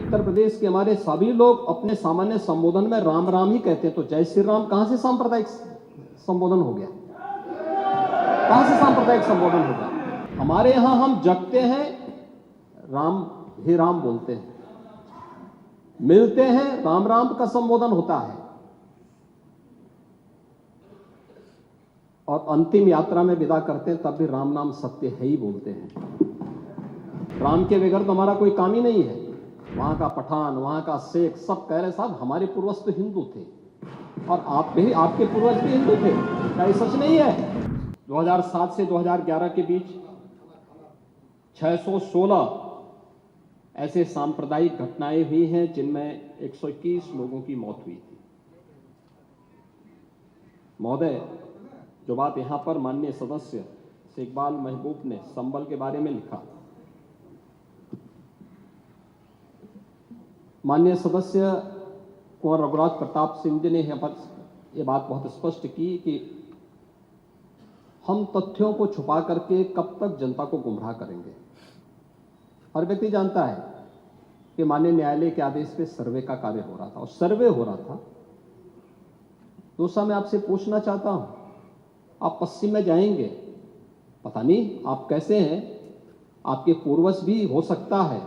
उत्तर प्रदेश के हमारे सभी लोग अपने सामान्य संबोधन में राम राम ही कहते हैं, तो जय श्री राम कहां से सांप्रदायिक संबोधन हो गया? कहां से सांप्रदायिक संबोधन हो गया? हमारे यहां हम जगते हैं, राम ही राम बोलते हैं, मिलते हैं, राम राम का संबोधन होता है, और अंतिम यात्रा में विदा करते हैं तब भी राम नाम सत्य है ही बोलते हैं। राम के बगैर तो हमारा कोई काम ही नहीं है। वहां का पठान, वहां का शेख सब कह रहे साहब हमारे पूर्वज तो हिंदू थे, और आप भी, आपके पूर्वज भी हिंदू थे। क्या ये सच नहीं है? 2007 से 2011 के बीच 616 ऐसे सांप्रदायिक घटनाएं हुई हैं जिनमें 121 लोगों की मौत हुई थी। महोदय, जो बात यहां पर माननीय सदस्य शेख इकबाल महबूब ने संबल के बारे में लिखा, माननीय सदस्य कुंवर रघुराज प्रताप सिंह जी ने यहां पर यह बात बहुत स्पष्ट की कि हम तथ्यों को छुपा करके कब तक जनता को गुमराह करेंगे। हर व्यक्ति जानता है कि माननीय न्यायालय के आदेश पे सर्वे का कार्य हो रहा था, और सर्वे हो रहा था। दूसरा, मैं आपसे पूछना चाहता हूं, आप पश्चिम में जाएंगे, पता नहीं आप कैसे हैं, आपके पूर्वज भी हो सकता है,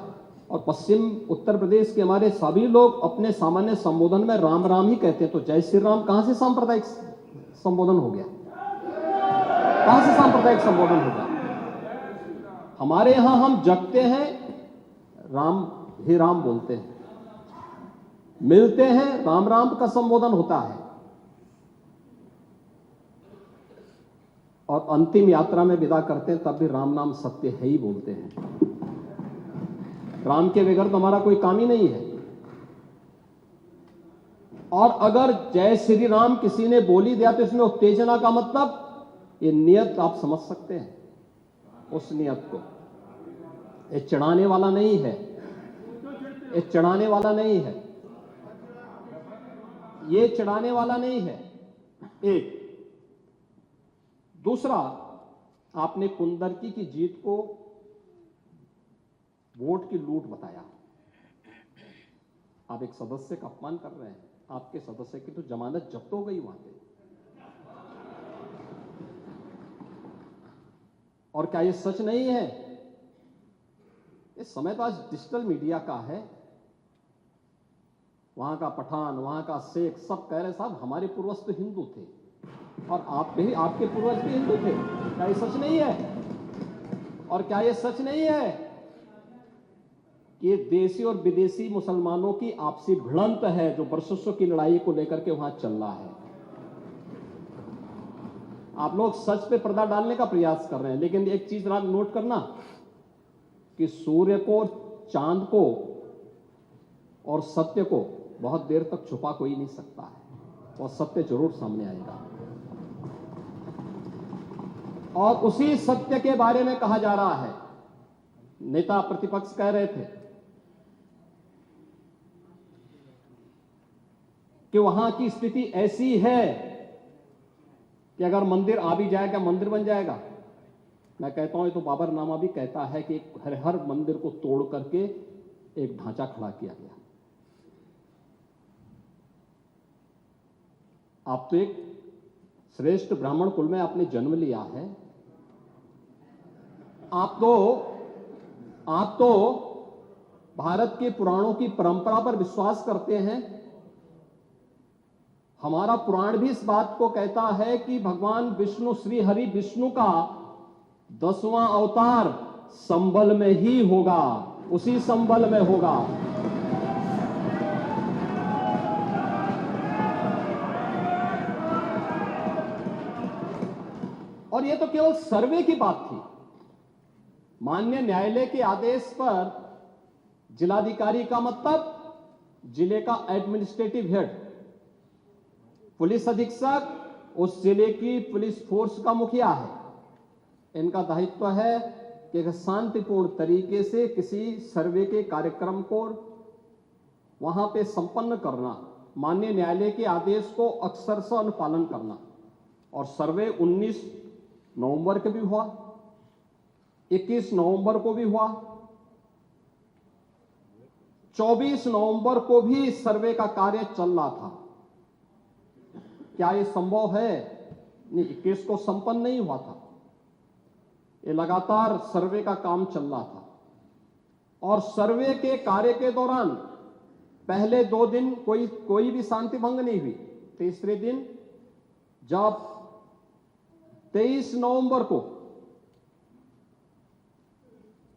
और पश्चिम उत्तर प्रदेश के हमारे सभी लोग अपने सामान्य संबोधन में राम राम ही कहते हैं, तो जय श्री राम कहां से सांप्रदायिक संबोधन हो गया? कहां से सांप्रदायिक संबोधन हो गया? हमारे यहां हम जगते हैं, राम ही राम बोलते हैं, मिलते हैं, राम राम का संबोधन होता है, और अंतिम यात्रा में विदा करते हैं तब भी राम नाम सत्य है ही बोलते हैं। राम के बगैर तो हमारा कोई काम ही नहीं है। और अगर जय श्री राम किसी ने बोली दिया तो इसमें उत्तेजना का मतलब, ये नियत आप समझ सकते हैं उस नियत को। ये चढ़ाने वाला नहीं है, ये चढ़ाने वाला नहीं है, ये चढ़ाने वाला नहीं है। एक दूसरा, आपने कुंदरकी की जीत को वोट की लूट बताया। आप एक सदस्य का अपमान कर रहे हैं। आपके सदस्य की तो जमानत जब्त हो गई वहां पे। और क्या ये सच नहीं है? इस समय तो आज डिजिटल मीडिया का है। वहां का पठान, वहां का शेख सब कह रहे साहब हमारे पूर्वज तो हिंदू थे, और आप भी, आपके पूर्वज भी हिंदू थे। क्या ये सच नहीं है? और क्या ये सच नहीं है कि देशी और विदेशी मुसलमानों की आपसी भिड़ंत है जो वर्षों की लड़ाई को लेकर के वहां चल रहा है? आप लोग सच पे पर्दा डालने का प्रयास कर रहे हैं, लेकिन एक चीज नोट करना कि सूर्य को, चांद को और सत्य को बहुत देर तक छुपा कोई नहीं सकता है, और सत्य जरूर सामने आएगा। और उसी सत्य के बारे में कहा जा रहा है। नेता प्रतिपक्ष कह रहे थे कि वहां की स्थिति ऐसी है कि अगर मंदिर आ भी जाएगा, मंदिर बन जाएगा। मैं कहता हूं, ये तो बाबरनामा भी कहता है कि हर मंदिर को तोड़ करके एक ढांचा खड़ा किया गया। आप तो एक श्रेष्ठ ब्राह्मण कुल में आपने जन्म लिया है। आप तो भारत के पुराणों की परंपरा पर विश्वास करते हैं। हमारा पुराण भी इस बात को कहता है कि भगवान विष्णु, श्री हरि विष्णु का 10वां अवतार संबल में ही होगा, उसी संबल में होगा। और यह तो केवल सर्वे की बात थी। माननीय न्यायालय के आदेश पर जिलाधिकारी का मतलब जिले का एडमिनिस्ट्रेटिव हेड, पुलिस अधीक्षक उस जिले की पुलिस फोर्स का मुखिया है। इनका दायित्व है कि शांतिपूर्ण तरीके से किसी सर्वे के कार्यक्रम को वहां पे संपन्न करना, माननीय न्यायालय के आदेश को अक्षरशः अनुपालन करना। और सर्वे 19 नवंबर को भी हुआ, 21 नवंबर को भी हुआ, 24 नवंबर को भी सर्वे का कार्य चल रहा था। क्या यह संभव है? नहीं, 21 को संपन्न नहीं हुआ था। ये लगातार सर्वे का काम चल रहा था और सर्वे के कार्य के दौरान पहले 2 दिन कोई भी शांति भंग नहीं हुई। तीसरे दिन जब 23 नवंबर को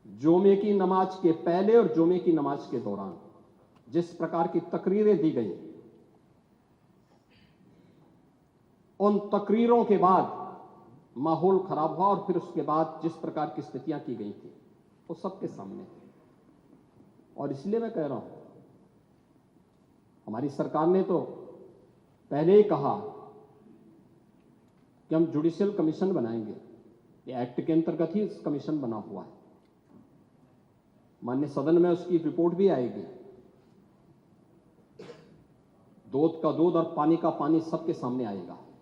जुमे की नमाज के पहले और जुमे की नमाज के दौरान जिस प्रकार की तकरीरें दी गई, उन तकरीरों के बाद माहौल खराब हुआ और फिर उसके बाद जिस प्रकार की स्थितियां की गई थी वो सबके सामने थी। और इसलिए मैं कह रहा हूं, हमारी सरकार ने तो पहले ही कहा कि हम जुडिशियल कमीशन बनाएंगे। ये एक्ट के अंतर्गत ही इस कमीशन बना हुआ है। माननीय सदन में उसकी रिपोर्ट भी आएगी। दूध का दूध और पानी का पानी सबके सामने आएगा।